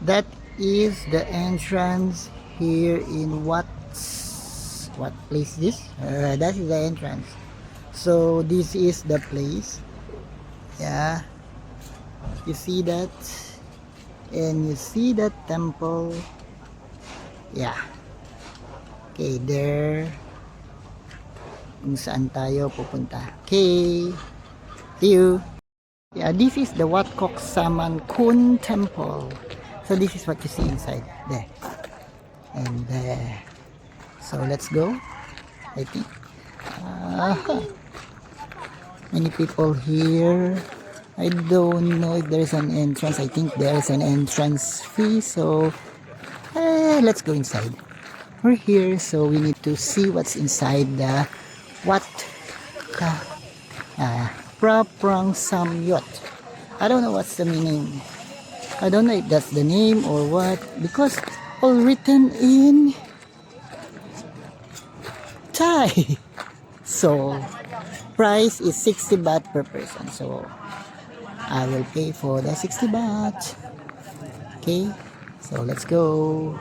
That is the entrance here in what place this? That is the entrance. So this is the place. Yeah, you see that, and you see that temple. Yeah. Okay, there. Kung saan tayo pupunta. Okay. See you. Yeah, this is the Wat Kok Saman Kun Temple. So this is what you see inside there. And so let's go. I think many people here. I don't know if there is an entrance. I think there is an entrance fee. So let's go inside. We're here, so we need to see what's inside the Wat Praprang Samyot. I don't know what's the meaning. I don't know if that's the name or what, because all written in Thai. So price is 60 baht per person. So I will pay for the 60 baht. Okay, so let's go.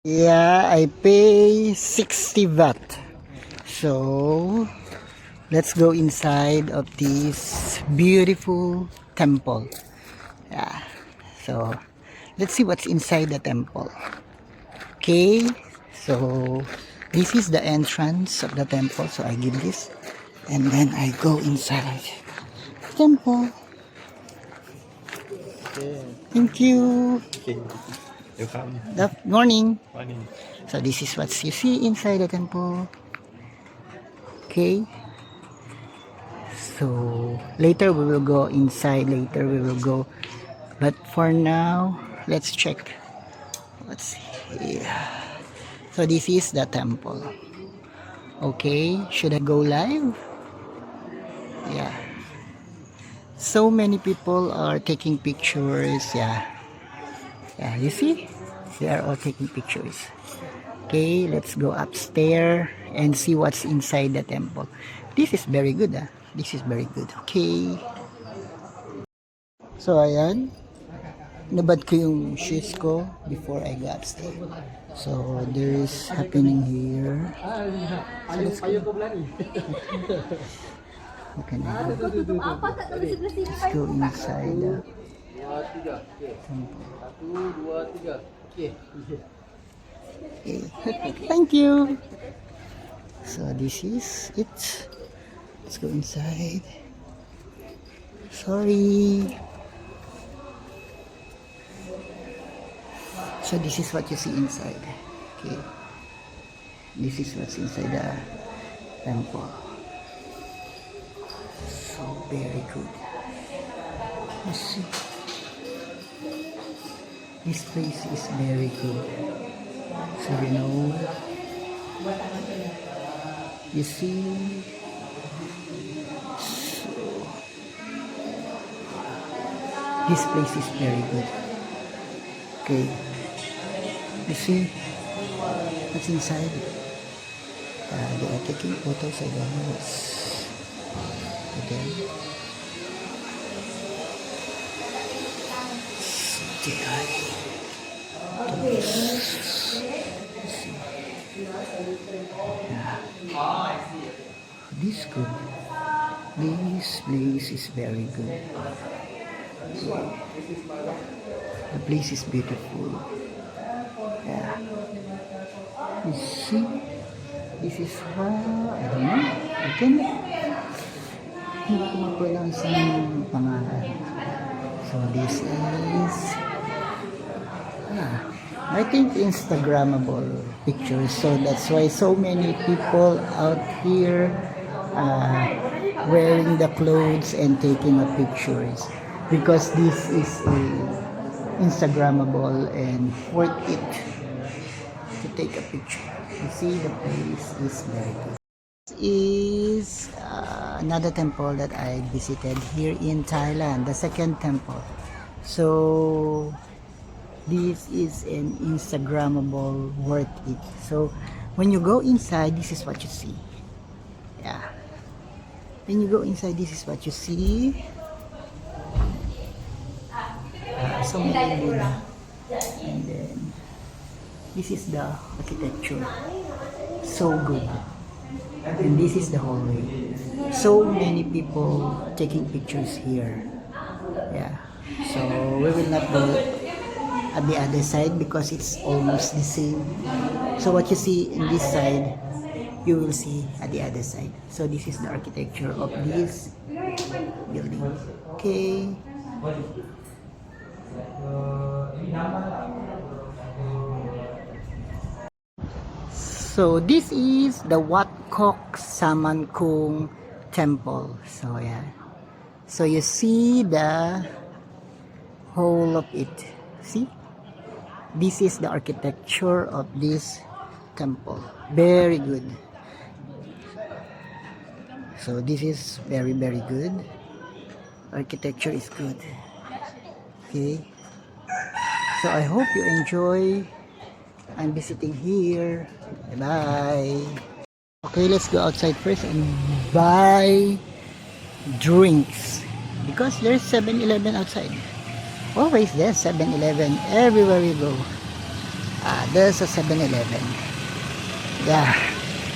Yeah, I pay 60 baht. So let's go inside of this beautiful temple. Yeah, so let's see what's inside the temple. Okay, so this is the entrance of the temple. So I give this, and then I go inside the temple. Okay. Thank you. Okay. Welcome. Good morning. Morning. So this is what you see inside the temple. Okay. So later we will go inside. Later we will go. But for now, let's check. Let's see. So this is the temple. Okay. Should I go live? Yeah. So many people are taking pictures. Yeah. Yeah, you see? They are all taking pictures. Okay, let's go upstairs and see what's inside the temple. This is very good, ah. This is very good. Okay. So, ayan. Nabad ko yung shoes ko before I go upstairs. So, there is happening here. So, let's go. Okay na. Let's go inside the temple. Okay. Thank you. So this is it. Let's go inside. Sorry. So this is what you see inside. Okay. This is what's inside the temple. So very good. You see. This place is very good. So you see, so this place is very good. Okay, you see what's inside. They are taking photos. I don't know what's okay. They are this good. This place is very good. The place is beautiful. Yeah. You see, this is how I don't know. Again, hindi ko ma-pronounce ang pangalan. So this is I think Instagrammable pictures. So that's why so many people out here wearing the clothes and taking a pictures, because this is a Instagrammable and worth it to take a picture. You see, the place is very good. This is another temple that I visited here in Thailand, the second temple. So this is an Instagrammable, worth it. So when you go inside, this is what you see. Yeah, when you go inside, this is what you see. so many Buddha. And then, this is the architecture. So good. And this is the hallway. So many people taking pictures here. Yeah. So we will not go at the other side because it's almost the same. So what you see in this side, you will see at the other side. So this is the architecture of this building. Okay. So this is the Wat Kok Saman Kung temple. So yeah. So you see the whole of it. See? This is the architecture of this temple. Very good. So this is very good. Architecture is good. Okay. So I hope you enjoy. I'm visiting here. Bye. Okay, let's go outside first and buy drinks because there's 7-Eleven outside. Always there's 7-Eleven everywhere we go. There's a 7-Eleven. Yeah.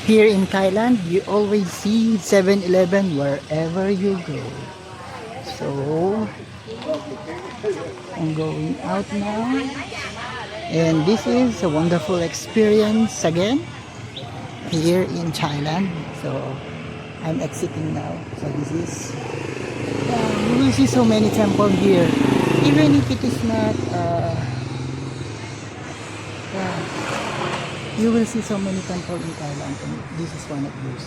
Here in Thailand, you always see 7-Eleven wherever you go. So I'm going out now. And this is a wonderful experience again here in Thailand. So I'm exiting now. So this is, you will see so many temples here. Even if it is not, you will see so many temples in Thailand. And this is one of those.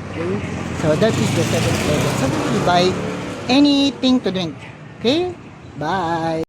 Okay? So that is the 7-Eleven. So we will buy anything to drink. Okay? Bye.